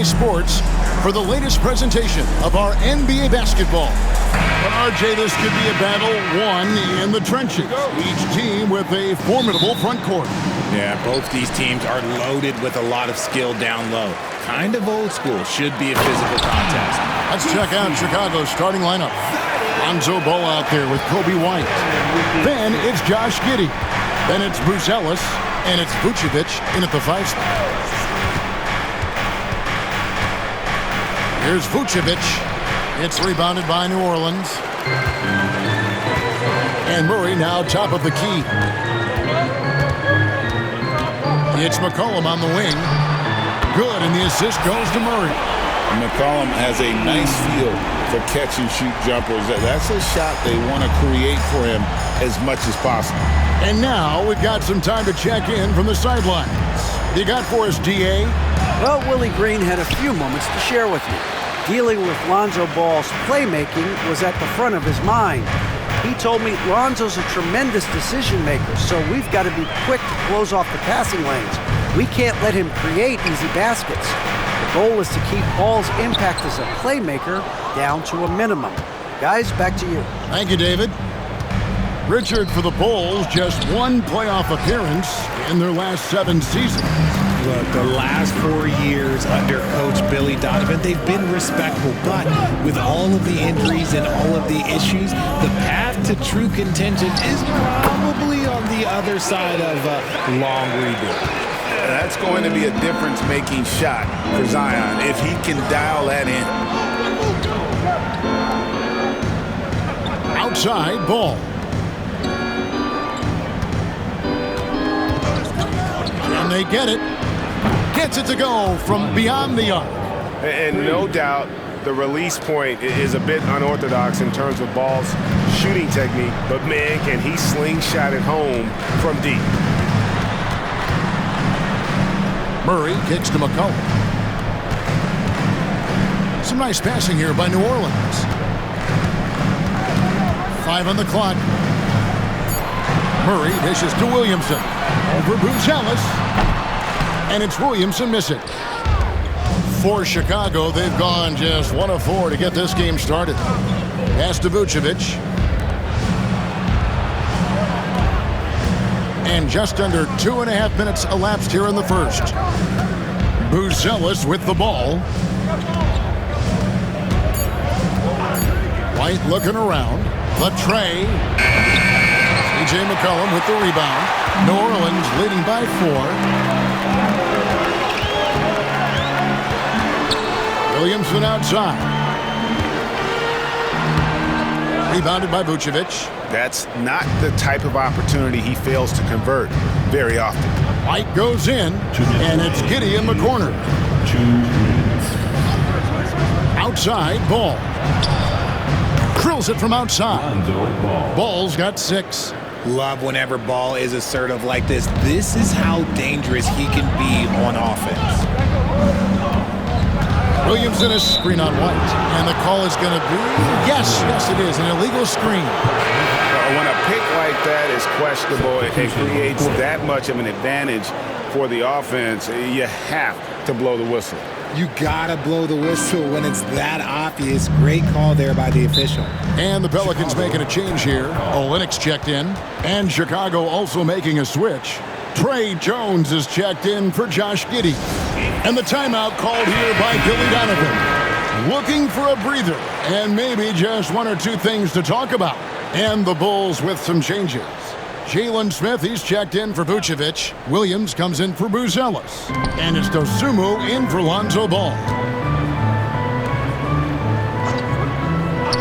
EA Sports for the latest presentation of our NBA basketball. But RJ, this could be a battle won in the trenches. Each team with a formidable front court. Yeah, both these teams are loaded with a lot of skill down low. Kind of old school. Should be a physical contest. Let's check out Chicago's starting lineup. Lonzo Ball out there with Kobe White. Then it's Josh Giddey. Then it's Bruce Ellis. And it's Vucevic in at the 5 spot. Here's Vucevic. It's rebounded by New Orleans. And Murray now top of the key. It's McCollum on the wing. Good, and the assist goes to Murray. McCollum has a nice feel for catch-and-shoot jumpers. That's a shot they want to create for him as much as possible. And now we've got some time to check in from the sidelines. You got for us, DA? Well, Willie Green had a few moments to share with you. Dealing with Lonzo Ball's playmaking was at the front of his mind. He told me Lonzo's a tremendous decision maker, so we've got to be quick to close off the passing lanes. We can't let him create easy baskets. The goal is to keep Ball's impact as a playmaker down to a minimum. Guys, back to you. Thank you, David. Richard, for the Bulls, just one playoff appearance in their last 7 seasons. Look, the last 4 years under Coach Billy Donovan, they've been respectable. But with all of the injuries and all of the issues, the path to true contention is probably on the other side of a long rebuild. That's going to be a difference-making shot for Zion if he can dial that in. Outside Ball. And they get it. Gets it to go from beyond the arc. And no doubt the release point is a bit unorthodox in terms of Ball's shooting technique, but man, can he slingshot it home from deep. Murray kicks to McCollum. Some nice passing here by New Orleans. 5 on the clock. Murray dishes to Williamson. Over Bruce Ellis. And it's Williamson missing. For Chicago, they've gone just 1 of 4 to get this game started. Pass to Vucevic. And just under 2.5 minutes elapsed here in the first. Bruce Ellis with the ball. White looking around. The tray. C.J. McCollum with the rebound. New Orleans leading by 4. Williamson outside. Rebounded by Vucevic. That's not the type of opportunity he fails to convert very often. White goes in, and it's Giddey in the corner. Outside, Ball. Drills it from outside. Ball's got 6. Love whenever Ball is assertive like this. This is how dangerous he can be on offense. Williamson is screen on White, and the call is going to be, yes, it is, an illegal screen. When a pick like that is questionable, it creates that much of an advantage for the offense. You have to blow the whistle. You gotta blow the whistle when it's that obvious. Great call there by the official. And the Pelicans making a change here. Olynyk's checked in, and Chicago also making a switch. Trey Jones is checked in for Josh Giddey. And the timeout called here by Billy Donovan. Looking for a breather and maybe just 1 or 2 things to talk about. And the Bulls with some changes. Jalen Smith, he's checked in for Vucevic. Williams comes in for Bruce Ellis. And it's Dosunmu in for Lonzo Ball.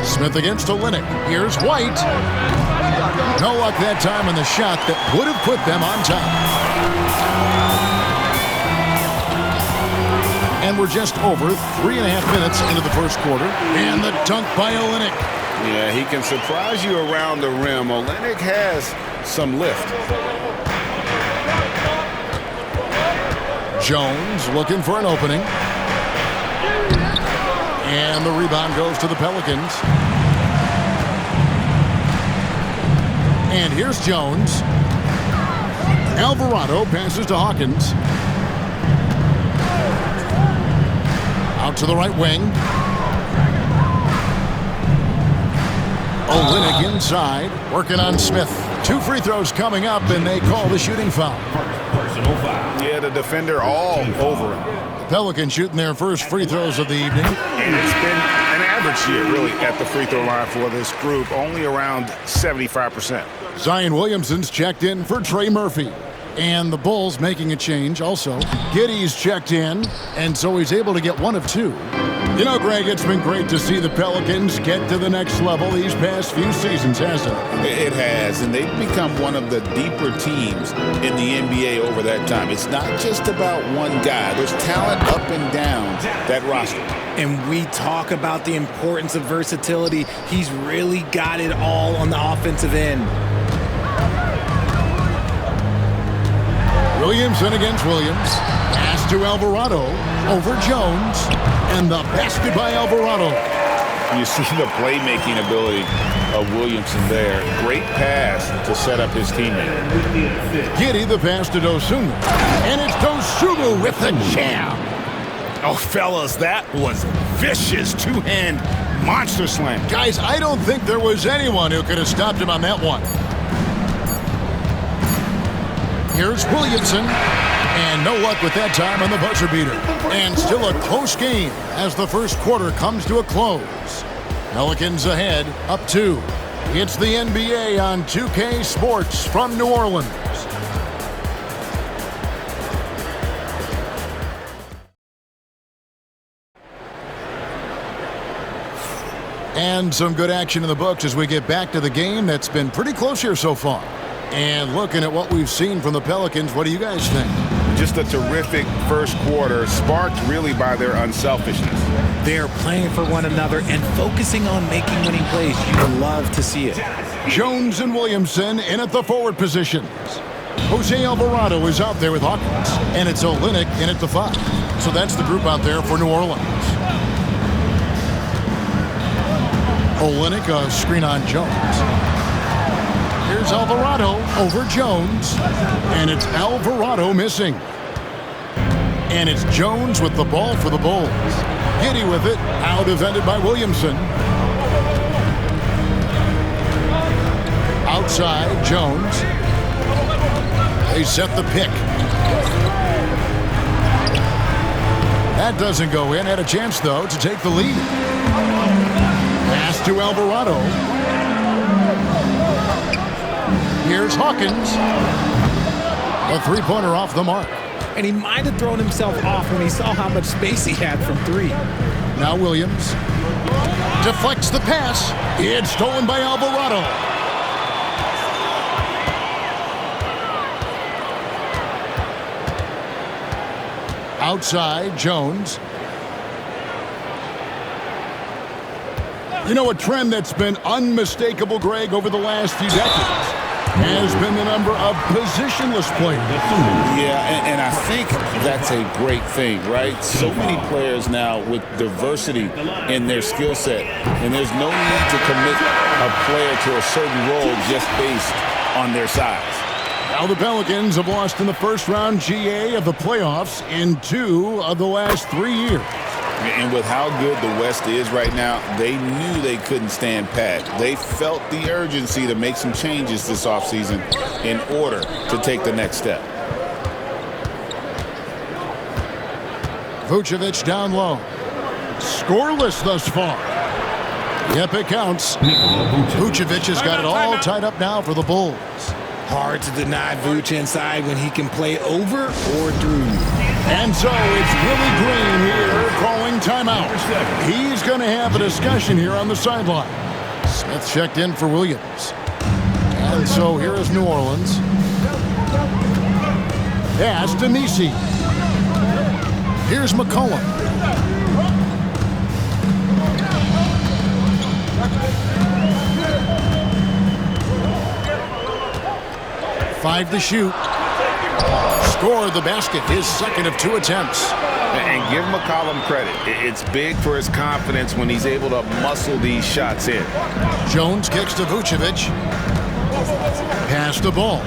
Smith against Olynyk. Here's White. No luck that time on the shot that would have put them on top. And we're just over 3.5 minutes into the first quarter. And the dunk by Olynyk. Yeah, he can surprise you around the rim. Olynyk has some lift. Jones looking for an opening. And the rebound goes to the Pelicans. And here's Jones. Alvarado passes to Hawkins. Out to the right wing. Olynyk inside, working on Smith. 2 free throws coming up, and they call the shooting foul. Personal foul. Yeah, the defender all over him. The Pelicans shooting their first free throws of the evening. And it's been an average year, really, at the free throw line for this group, only around 75%. Zion Williamson's checked in for Trey Murphy. And the Bulls making a change also. Giddey's checked in, and so he's able to get 1 of 2. You know, Greg, it's been great to see the Pelicans get to the next level these past few seasons, hasn't it? It has, and they've become one of the deeper teams in the NBA over that time. It's not just about one guy. There's talent up and down that roster. And we talk about the importance of versatility. He's really got it all on the offensive end. Williamson against Williams. Pass to Alvarado over Jones. And the basket by Alvarado. You see the playmaking ability of Williamson there. Great pass to set up his teammate. Giddey the pass to Dosunmu. And it's Dosunmu with the jam. Oh, fellas, that was vicious two-hand monster slam. Guys, I don't think there was anyone who could have stopped him on that one. Here's Williamson. And no luck with that time on the buzzer beater. And still a close game as the first quarter comes to a close. Pelicans ahead, up 2. It's the NBA on 2K Sports from New Orleans. And some good action in the books as we get back to the game that's been pretty close here so far. And looking at what we've seen from the Pelicans, what do you guys think? Just a terrific first quarter, sparked really by their unselfishness. They're playing for one another and focusing on making winning plays. You love to see it. Jones and Williamson in at the forward positions. Jose Alvarado is out there with Hawkins. And it's Olynyk in at the 5. So that's the group out there for New Orleans. Olynyk, a screen on Jones. Here's Alvarado over Jones. And it's Alvarado missing. And it's Jones with the ball for the Bulls. Giddey with it, now defended by Williamson. Outside, Jones. They set the pick. That doesn't go in. Had a chance, though, to take the lead. Pass to Alvarado. Here's Hawkins. A 3-pointer off the mark. And he might have thrown himself off when he saw how much space he had from 3. Now Williams deflects the pass. It's stolen by Alvarado. Outside, Jones. You know, a trend that's been unmistakable, Greg, over the last few decades has been the number of positionless players. Yeah, and I think that's a great thing, right? So many players now with diversity in their skill set, and there's no need to commit a player to a certain role just based on their size. Now the Pelicans have lost in the first round GA of the playoffs in 2 of the last 3 years. And with how good the West is right now, they knew they couldn't stand pat. They felt the urgency to make some changes this offseason in order to take the next step. Vucevic down low. Scoreless thus far. Yep, it counts. Vucevic has got it all tied up now for the Bulls. Hard to deny Vuce inside when he can play over or through. And so it's Willie Green here calling timeout. He's going to have a discussion here on the sideline. Smith checked in for Williams. And so here is New Orleans. Pass to Nisi. Here's McCollum. Five to shoot. Scored the basket, his second of 2 attempts. And give McCollum credit. It's big for his confidence when he's able to muscle these shots in. Jones kicks to Vucevic. Pass the ball.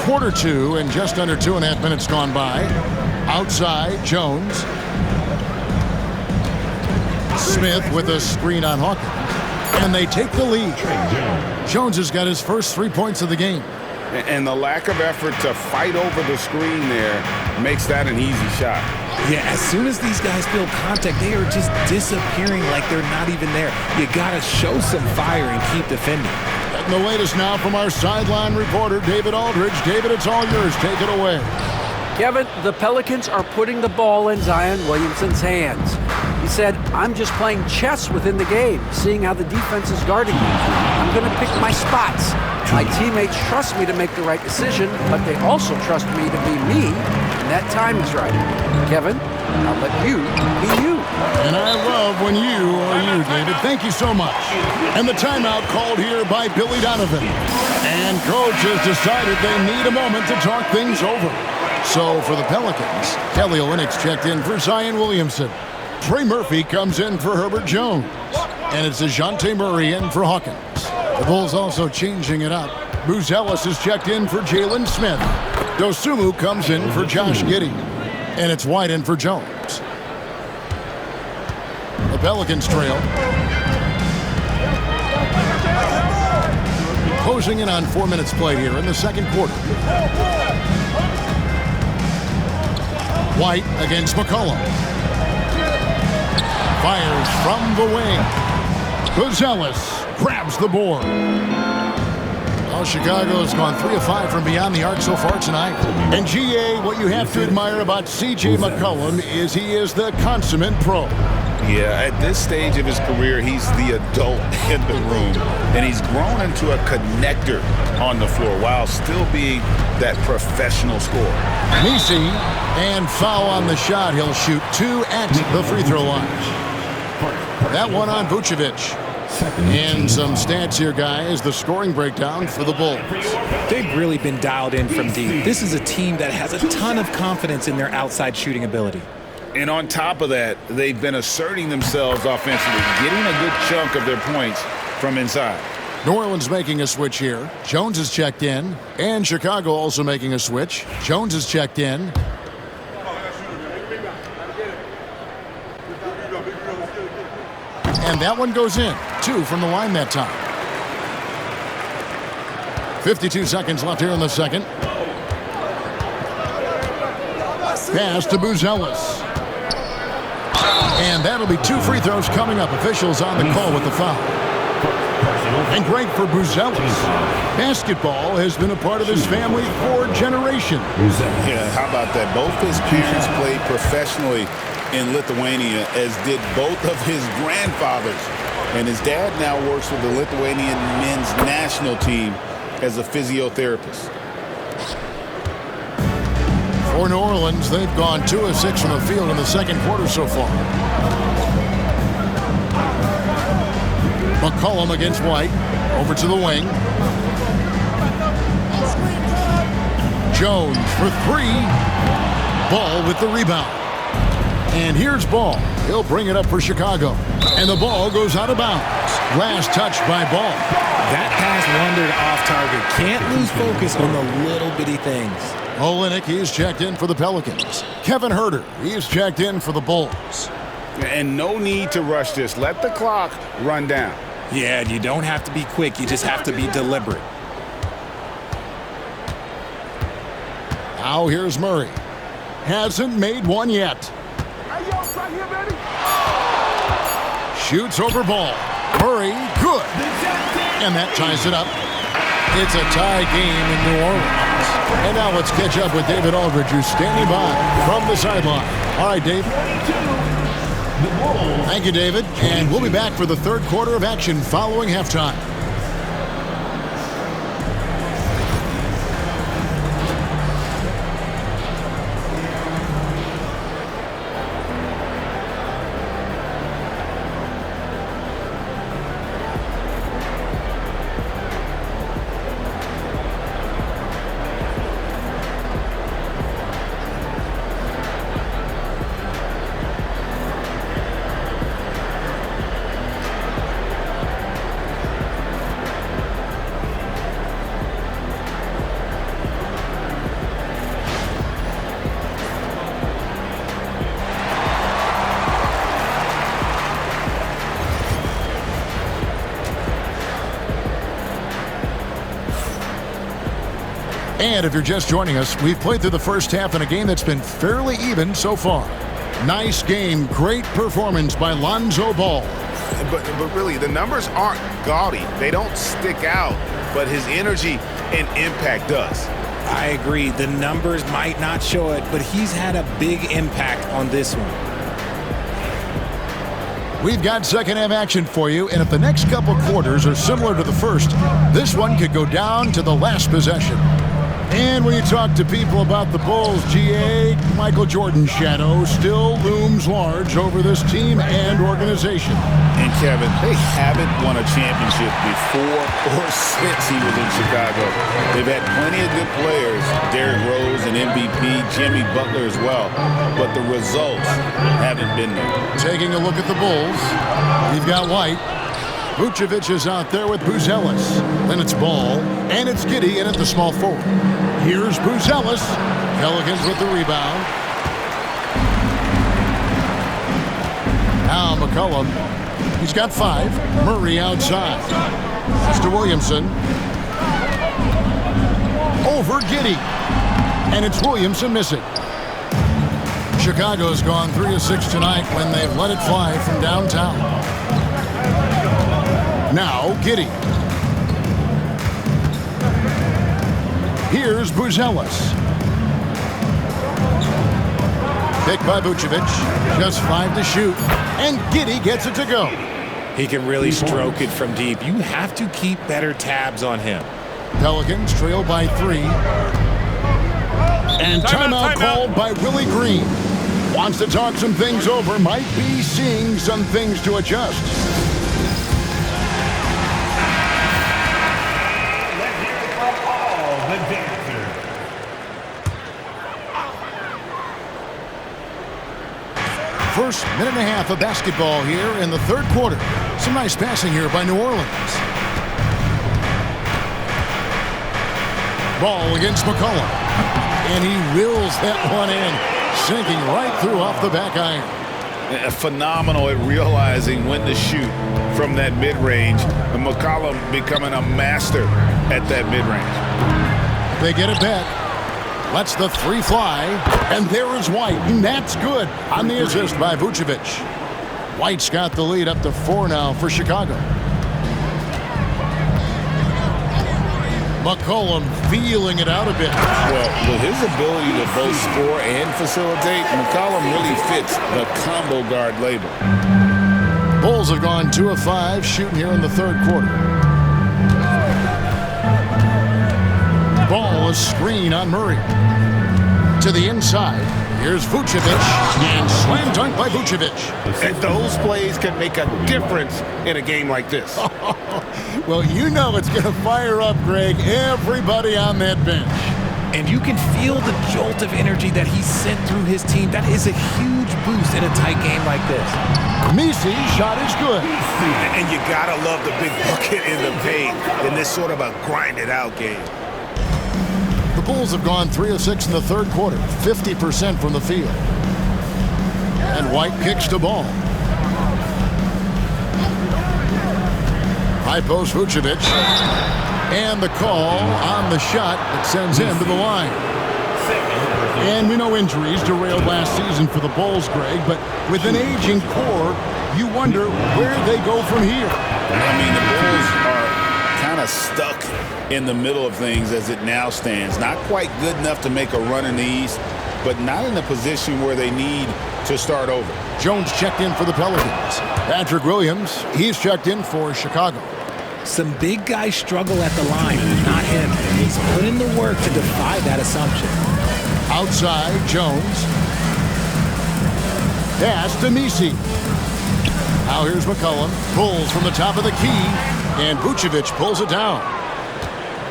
Quarter two and just under 2.5 minutes gone by. Outside, Jones. Smith with a screen on Hawkins. And they take the lead. Jones has got his first 3 points of the game. And the lack of effort to fight over the screen there makes that an easy shot. Yeah, as soon as these guys feel contact, they are just disappearing like they're not even there. You got to show some fire and keep defending. And the latest now from our sideline reporter, David Aldridge. David, it's all yours. Take it away. Kevin, the Pelicans are putting the ball in Zion Williamson's hands. He said, I'm just playing chess within the game, seeing how the defense is guarding me. I'm going to pick my spots. My teammates trust me to make the right decision, but they also trust me to be me, and that time is right. Kevin, I'll let you be you. And I love when you are you, David. Thank you so much. And the timeout called here by Billy Donovan. And coach has decided they need a moment to talk things over. So for the Pelicans, Kelly Olynyk checked in for Zion Williamson. Trey Murphy comes in for Herbert Jones. And it's DeJounte Murray in for Hawkins. The Bulls also changing it up. Buzelis is checked in for Jalen Smith. Dosunmu comes in for Josh Giddey. And it's White in for Jones. The Pelicans trail. Closing in on 4 minutes played here in the second quarter. White against McCollum. Fires from the wing. Buzelis grabs the board. Well, Chicago has gone 3 of 5 from beyond the arc so far tonight. And GA, what you have to admire about C.J. McCollum is he is the consummate pro. Yeah, at this stage of his career, he's the adult in the room, and he's grown into a connector on the floor while still being that professional scorer. Nisi, and foul on the shot. He'll shoot 2 at the free throw line. That one on Vucevic. And some stats here, guys. The scoring breakdown for the Bulls. They've really been dialed in from deep. This is a team that has a ton of confidence in their outside shooting ability. And on top of that, they've been asserting themselves offensively, getting a good chunk of their points from inside. New Orleans making a switch here. Jones is checked in. And Chicago also making a switch. Jones is checked in. And that one goes in. 2 from the line that time. 52 seconds left here in the second. Pass to Buzelis. And that'll be 2 free throws coming up. Officials on the call with the foul. And great for Buzelis. Basketball has been a part of his family for generations. Yeah, how about that? Both his parents played professionally in Lithuania, as did both of his grandfathers. And his dad now works with the Lithuanian men's national team as a physiotherapist. For New Orleans, they've gone 2 of 6 from the field in the second quarter so far. McCollum against White. Over to the wing. Jones for 3. Ball with the rebound. And here's Ball. He'll bring it up for Chicago. And the ball goes out of bounds. Last touch by Ball. That pass wandered off target. Can't lose focus on the little bitty things. Olynyk, he's checked in for the Pelicans. Kevin Huerter, he's checked in for the Bulls. And no need to rush this. Let the clock run down. Yeah, you don't have to be quick. You just have to be deliberate. Now here's Murray. Hasn't made one yet. Shoots over Ball. Murray, good. And that ties it up. It's a tie game in New Orleans. And now let's catch up with David Aldridge, who's standing by from the sideline. All right, Dave. Thank you, David. And we'll be back for the third quarter of action following halftime. And if you're just joining us, we've played through the first half in a game that's been fairly even so far. Nice game, great performance by Lonzo Ball. But really, the numbers aren't gaudy. They don't stick out, but his energy and impact does. I agree. The numbers might not show it, but he's had a big impact on this one. We've got second half action for you, and if the next couple quarters are similar to the first, this one could go down to the last possession. And when you talk to people about the Bulls, GA, Michael Jordan's shadow still looms large over this team and organization. And Kevin, they haven't won a championship before or since he was in Chicago. They've had plenty of good players, Derrick Rose and MVP, Jimmy Butler as well, but the results haven't been there. Taking a look at the Bulls, you've got White. Vucevic is out there with Buzelis. Then it's Ball, and it's Giddey in at the small forward. Here's Buzelis. Pelicans with the rebound. Now McCollum. He's got 5. Murray outside. That's to Williamson. Over Giddey. And it's Williamson missing. Chicago's gone 3 of 6 tonight when they've let it fly from downtown. Now Giddey. Here's Buzelis. Picked by Vucevic. Just 5 to shoot. And Giddey gets it to go. He can really stroke it from deep. You have to keep better tabs on him. Pelicans trail by 3. And timeout called by Willie Green. Wants to talk some things over. Might be seeing some things to adjust. First minute and a half of basketball here in the third quarter. Some nice passing here by New Orleans. Ball against McCollum. And he reels that one in, sinking right through off the back iron. Phenomenal at realizing when to shoot from that mid-range. And McCollum becoming a master at that mid-range. They get it back. Lets the 3 fly, and there is White, and that's good on the assist by Vucevic. White's got the lead up to 4 now for Chicago. McCollum feeling it out a bit. Well, with his ability to both score and facilitate, McCollum really fits the combo guard label. Bulls have gone 2 of 5 shooting here in the third quarter. Ball, a screen on Murray. To the inside. Here's Vucevic. And slam dunk by Vucevic. And those plays can make a difference in a game like this. Well, you know it's going to fire up, Greg, everybody on that bench. And you can feel the jolt of energy that he sent through his team. That is a huge boost in a tight game like this. Misi's shot is good. And you got to love the big bucket in the paint in this sort of a grind-it-out game. The Bulls have gone 3 of 6 in the third quarter, 50% from the field. And White kicks the ball. High post Vucevic. And the call on the shot that sends him to the line. And we know injuries derailed last season for the Bulls, Greg, but with an aging core, you wonder where they go from here. I mean, the Bulls are kind of stuck in the middle of things as it now stands. Not quite good enough to make a run in the East, but not in a position where they need to start over. Jones checked in for the Pelicans. Patrick Williams, he's checked in for Chicago. Some big guys struggle at the line, not him. He's put in the work to defy that assumption. Outside, Jones. Pass to Misi. Now here's McCollum. Pulls from the top of the key, and Vucevic pulls it down.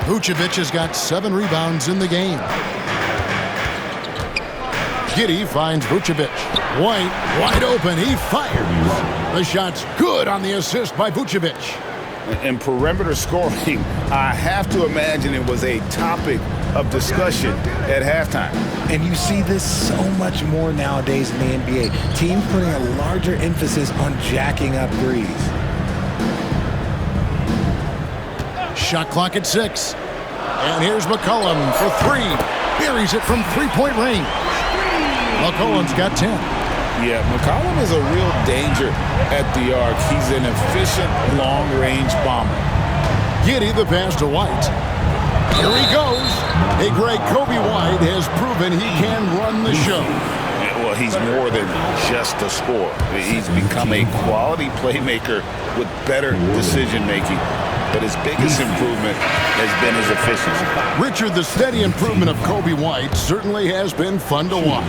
Vucevic has got 7 rebounds in the game. Giddey finds Vucevic. White, wide open. He fires. The shot's good on the assist by Vucevic. And perimeter scoring, I have to imagine it was a topic of discussion at halftime. And you see this so much more nowadays in the NBA. Teams putting a larger emphasis on jacking up threes. Shot clock at 6. And here's McCollum for three. Buries it from three-point range. McCollum's got 10. Yeah, McCollum is a real danger at the arc. He's an efficient long-range bomber. Giddey the pass to White. Here he goes. Hey, Greg, Kobe White has proven he can run the show. Well, he's more than just a scorer. He's become a quality playmaker with better decision-making. But his biggest improvement has been his efficiency. Richard, the steady improvement of Kobe White certainly has been fun to watch.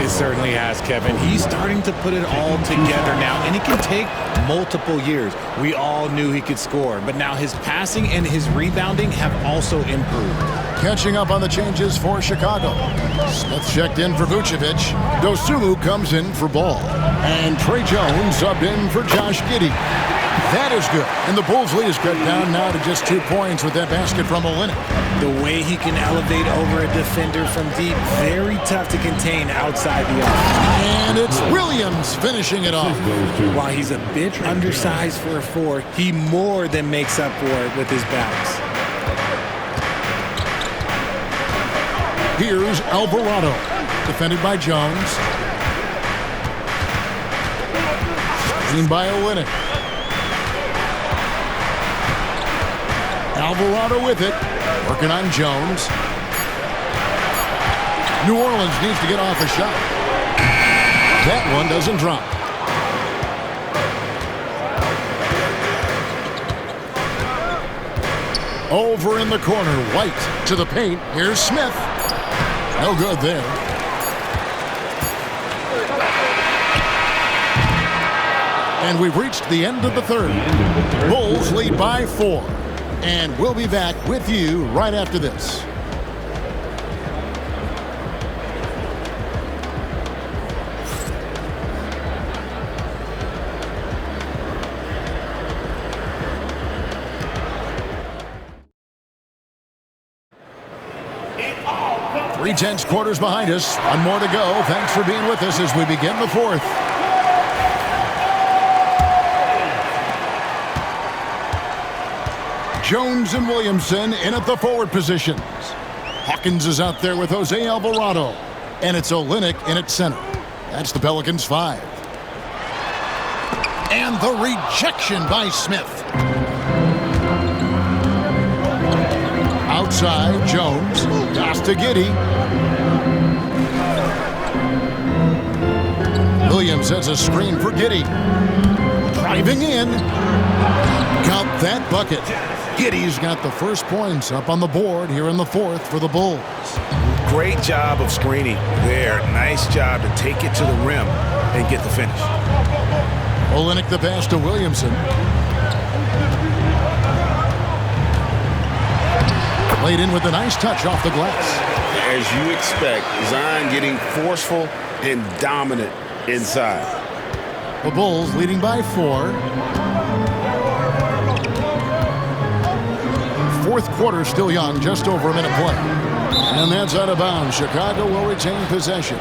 It certainly has, Kevin. He's starting to put it all together now, and it can take multiple years. We all knew he could score, but now his passing and his rebounding have also improved. Catching up on the changes for Chicago. Smith checked in for Vucevic. Dosunmu comes in for Ball. And Trey Jones subbed in for Josh Giddey. That is good. And the Bulls' lead is cut down now to just 2 points with that basket from Olynyk. The way he can elevate over a defender from deep, very tough to contain outside the arc. And it's Williams finishing it off. While he's a bit undersized for a 4, he more than makes up for it with his bounce. Here's Alvarado, defended by Jones. Screened by Olynyk. Alvarado with it, working on Jones. New Orleans needs to get off a shot. That one doesn't drop. Over in the corner, White to the paint. Here's Smith. No good there. And we've reached the end of the third. Bulls lead by 4. And we'll be back with you right after this. Three-tenths quarters behind us. One more to go. Thanks for being with us as we begin the fourth. Jones and Williamson in at the forward positions. Hawkins is out there with Jose Alvarado. And it's Olynyk in at center. That's the Pelicans 5. And the rejection by Smith. Outside, Jones. Pass to Giddey. Williams has a screen for Giddey. Driving in. Count that bucket. Giddey's got the first points up on the board here in the fourth for the Bulls. Great job of screening there. Nice job to take it to the rim and get the finish. Olynyk the pass to Williamson. Played in with a nice touch off the glass. As you expect, Zion getting forceful and dominant inside. The Bulls leading by 4. Fourth quarter still young, just over a minute play. And that's out of bounds. Chicago will retain possession.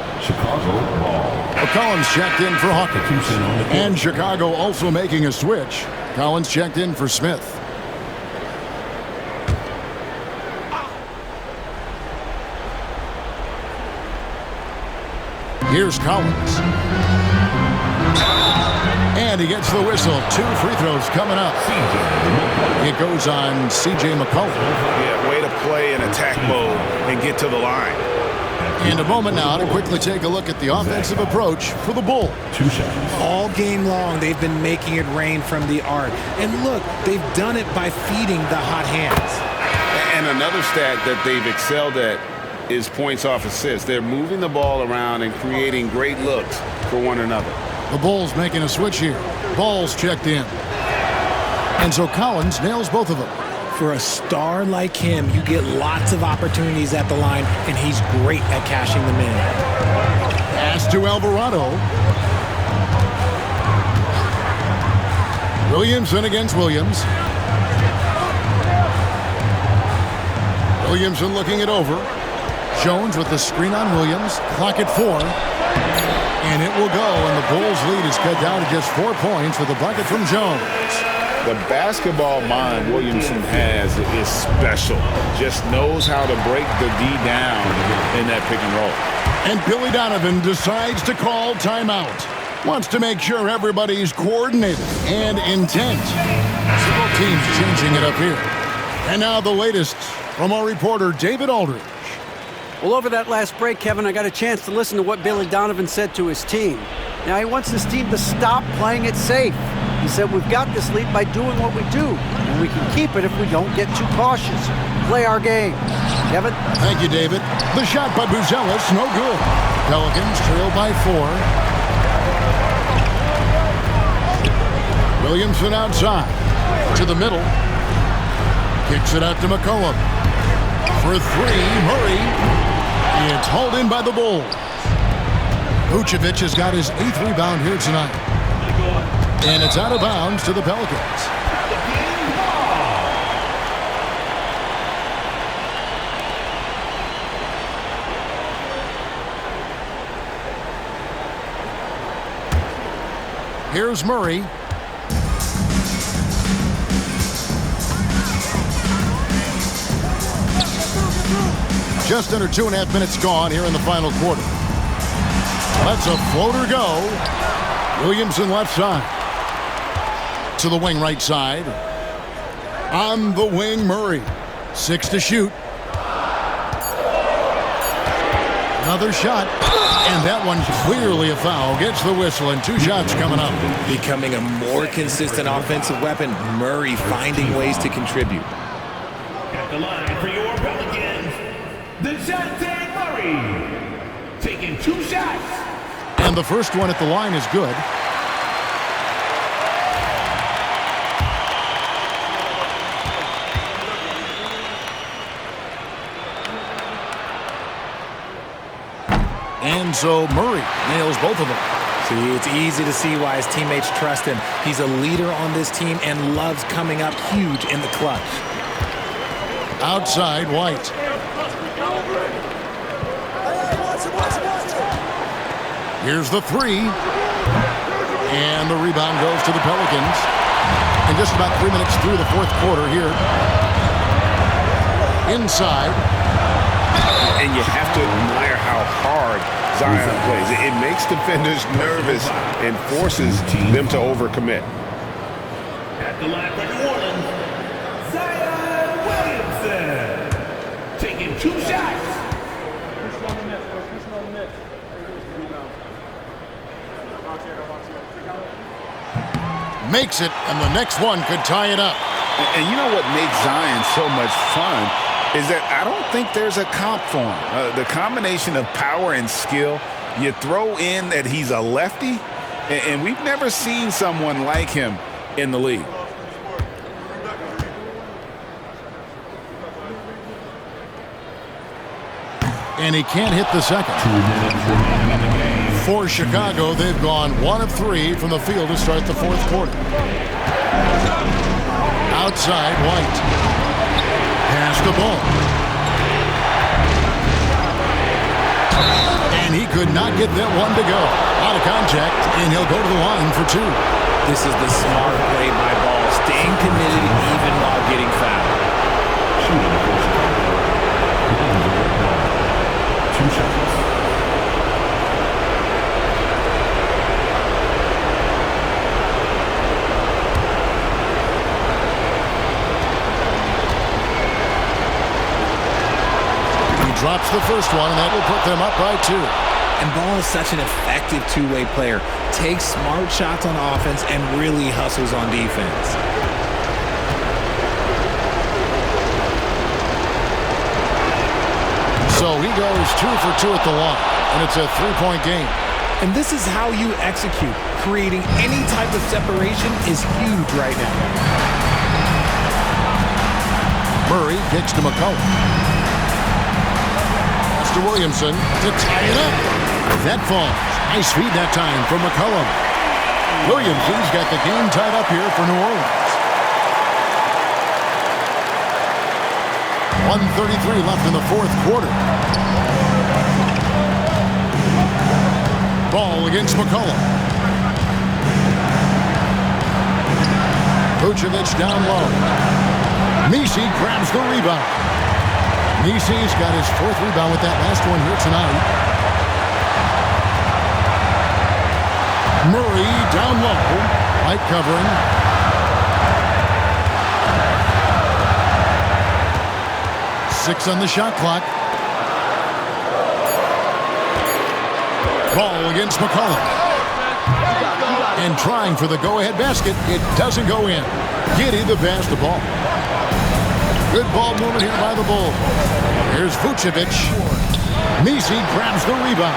McCollum's checked in for Hawkins. And Chicago also making a switch. Collins checked in for Smith. Here's Collins. And he gets the whistle. 2 free throws coming up. It goes on C.J. McCollum. Yeah, way to play in attack mode and get to the line. And a moment now to quickly take a look at the offensive approach for the Bulls. 2 seconds. All game long, they've been making it rain from the arc. And look, they've done it by feeding the hot hands. And another stat that they've excelled at is points off assists. They're moving the ball around and creating great looks for one another. The Bulls making a switch here. Ball's checked in. And so Collins nails both of them. For a star like him, you get lots of opportunities at the line, and he's great at cashing them in. Pass to Alvarado. Williamson against Williams. Williamson looking it over. Jones with the screen on Williams. Clock at 4. And it will go, and the Bulls' lead is cut down to just 4 points with a bucket from Jones. The basketball mind Williamson has is special. Just knows how to break the D down in that pick and roll. And Billy Donovan decides to call timeout. Wants to make sure everybody's coordinated and intent. Several teams changing it up here. And now the latest from our reporter, David Aldridge. Well, over that last break, Kevin, I got a chance to listen to what Billy Donovan said to his team. Now, he wants his team to stop playing it safe. He said, we've got this lead by doing what we do, and we can keep it if we don't get too cautious. Play our game. Kevin? Thank you, David. The shot by Buzelis, no good. Pelicans trail by 4. Williamson outside. To the middle. Kicks it out to McCollum. For 3, Murray. It's hauled in by the Bulls. Vucevic has got his 8th rebound here tonight. And it's out of bounds to the Pelicans. Here's Murray. Just under 2.5 minutes gone here in the final quarter. Let's a floater go. Williamson left side. To the wing right side. On the wing, Murray. 6 to shoot. Another shot. And that one's clearly a foul. Gets the whistle and 2 shots coming up. Becoming a more consistent offensive weapon, Murray finding ways to contribute. At the line for your Pelicans, Dejounte Murray. Taking 2 shots. And the first one at the line is good. And so Murray nails both of them. See, it's easy to see why his teammates trust him. He's a leader on this team and loves coming up huge in the clutch. Outside, White. Here's the 3. And the rebound goes to the Pelicans. And just about 3 minutes through the 4th quarter here. Inside. And you have to admire how hard Zion plays. It makes defenders nervous and forces them to overcommit. At the line for New Orleans, Zion Williamson. Taking 2 shots. Makes it, and the next one could tie it up. And you know what makes Zion so much fun is that I don't think there's a comp for him. The combination of power and skill, you throw in that he's a lefty, and we've never seen someone like him in the league. And he can't hit the second. For Chicago, they've gone 1 of 3 from the field to start the 4th quarter. Outside, White. Pass the ball. And he could not get that one to go. Out of contact, and he'll go to the line for 2. This is the smart play by Ball, staying committed even while getting fouled. Drops the first one, and that will put them up by 2. And Ball is such an effective two-way player. Takes smart shots on offense and really hustles on defense. So he goes 2 for 2 at the line, and it's a 3-point game. And this is how you execute. Creating any type of separation is huge right now. Murray kicks to McCollum. To Williamson to tie it up. That falls. Nice feed that time from McCollum. Williamson's got the game tied up here for New Orleans. 1:33 left in the 4th quarter. Ball against McCollum. Vucevic down low. Messi grabs the rebound. Messi's got his 4th rebound with that last one here tonight. Murray down low. Light covering. Six on the shot clock. Ball against McCollum. And trying for the go-ahead basket. It doesn't go in. Giddey the pass the ball. Good ball movement here by the Bulls. Here's Vucevic. Messi grabs the rebound.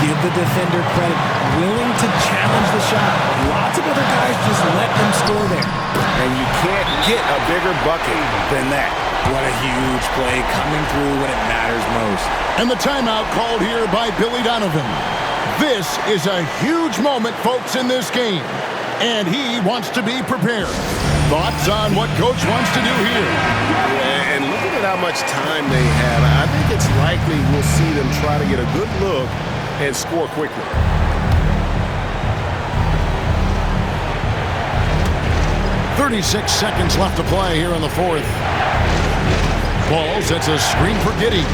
Give the defender credit. Willing to challenge the shot. Lots of other guys just let them score there. And you can't get a bigger bucket than that. What a huge play coming through when it matters most. And the timeout called here by Billy Donovan. This is a huge moment, folks, in this game. And he wants to be prepared. Thoughts on what Coach wants to do here? Yeah, and looking at how much time they have, I think it's likely we'll see them try to get a good look and score quickly. .36 seconds left to play here in the 4th. Ball sets a screen for Giddey.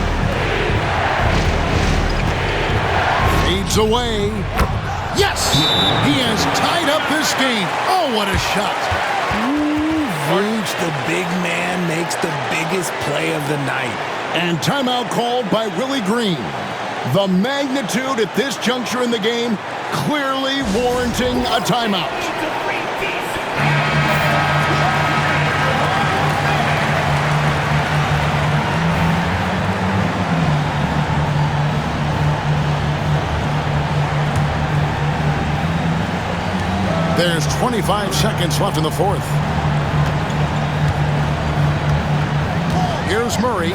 Fades away. Yes! He has tied up this game. Oh, what a shot. Vooch, the big man, makes the biggest play of the night. And timeout called by Willie Green. The magnitude at this juncture in the game clearly warranting a timeout. There's 25 seconds left in the 4th. Here's Murray.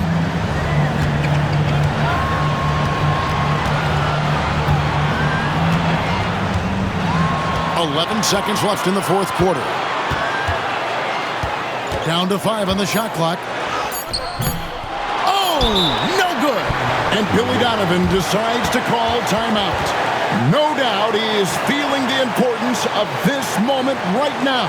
.11 seconds left in the 4th quarter. Down to 5 on the shot clock. Oh, no good. And Billy Donovan decides to call timeout. No doubt he is feeling the importance of this moment right now.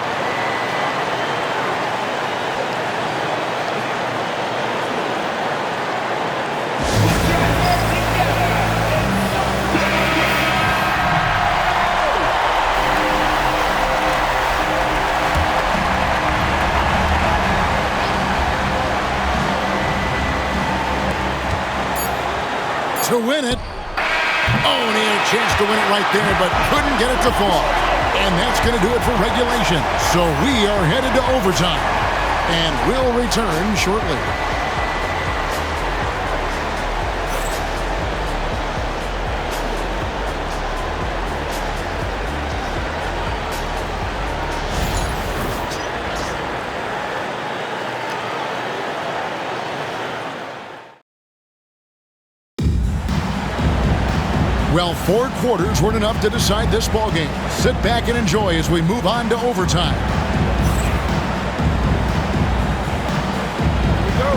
To win it. Oh, and he had a chance to win it right there, but couldn't get it to fall. And that's going to do it for regulation. So we are headed to overtime. And we'll return shortly. Well, 4 quarters weren't enough to decide this ballgame. Sit back and enjoy as we move on to overtime. Here we go.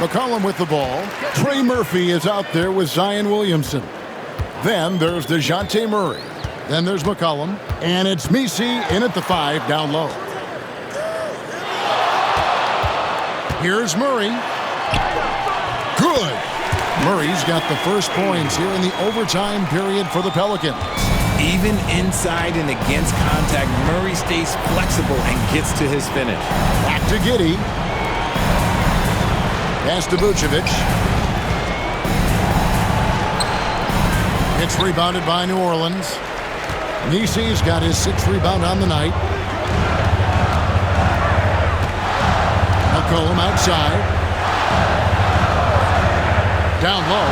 McCollum with the ball. Trey Murphy is out there with Zion Williamson. Then there's DeJounte Murray. Then there's McCollum. And it's Messi in at the 5 down low. Here's Murray. Good. Murray's got the first points here in the overtime period for the Pelicans. Even inside and against contact, Murray stays flexible and gets to his finish. Back to Giddey. Pass to Vucevic. It's rebounded by New Orleans. Messi's got his 6th rebound on the night. McCollum outside. Down low.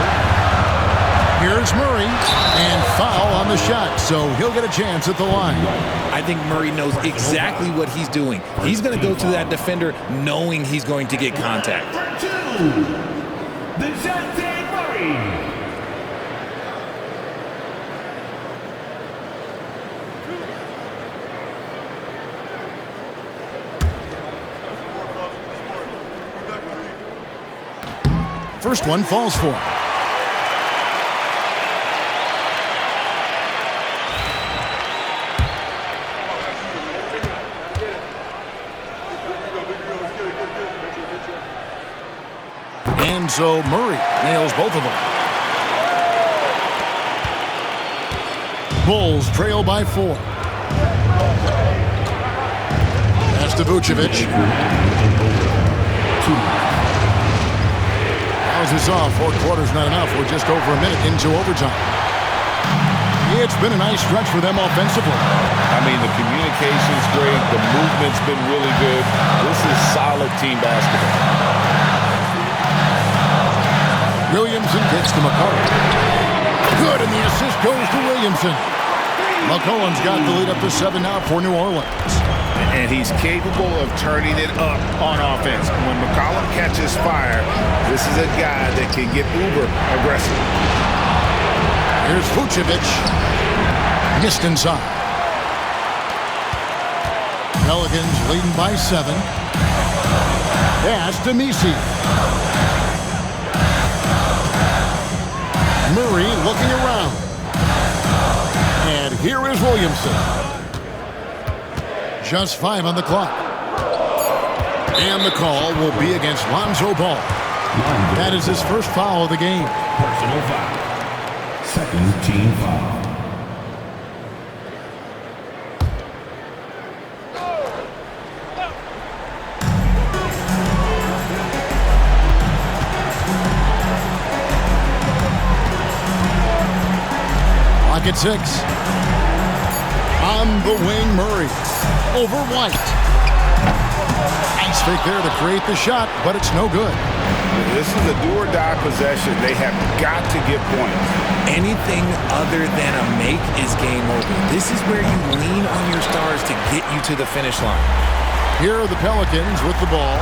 Here's Murray. And foul on the shot, so he'll get a chance at the line. I think Murray knows exactly what he's doing. He's going to go to that defender knowing he's going to get contact. DeJounte Murray. First one falls for him. And so Murray nails both of them. Bulls trail by 4. Pass to Vucevic. Fouls us off. 4 quarters not enough. We're just over a minute into overtime. It's been a nice stretch for them offensively. I mean, the communication's great. The movement's been really good. This is solid team basketball. Williamson gets to McCollum. Good, and the assist goes to Williamson. McCollum's got the lead up to 7 now for New Orleans. And he's capable of turning it up on offense. When McCollum catches fire, this is a guy that can get uber aggressive. Here's Vucevic. Missed inside. Pelicans leading by 7. Pass to Misi. Murray looking around. And here is Williamson. Just 5 on the clock. And the call will be against Lonzo Ball. That is his first foul of the game. Personal foul. Second team foul. Clock at 6. On the wing, Murray. Over White. Nice fake there to create the shot, but it's no good. This is a do-or-die possession. They have got to get points. Anything other than a make is game over. This is where you lean on your stars to get you to the finish line. Here are the Pelicans with the ball.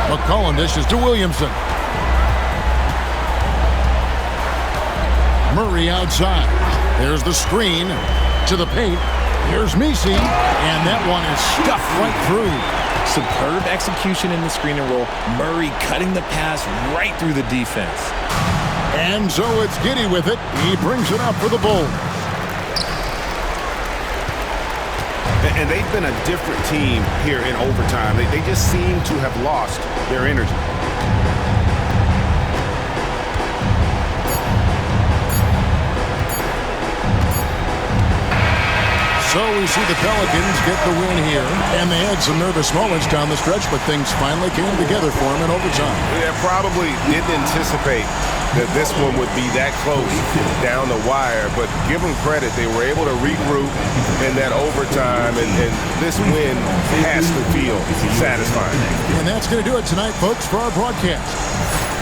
McCollum dishes to Williamson. Murray outside. There's the screen to the paint. Here's Misi, and that one is stuffed right through. Superb execution in the screen and roll. Murray cutting the pass right through the defense. And so it's Giddey with it. He brings it up for the Bulls. And they've been a different team here in overtime. They just seem to have lost their energy. So we see the Pelicans get the win here, and they had some nervous moments down the stretch, but things finally came together for them in overtime. Yeah, probably didn't anticipate that this one would be that close down the wire, but give them credit. They were able to regroup in that overtime, and this win has to feel satisfying. And that's going to do it tonight, folks, for our broadcast.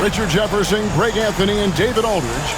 Richard Jefferson, Greg Anthony, and David Aldridge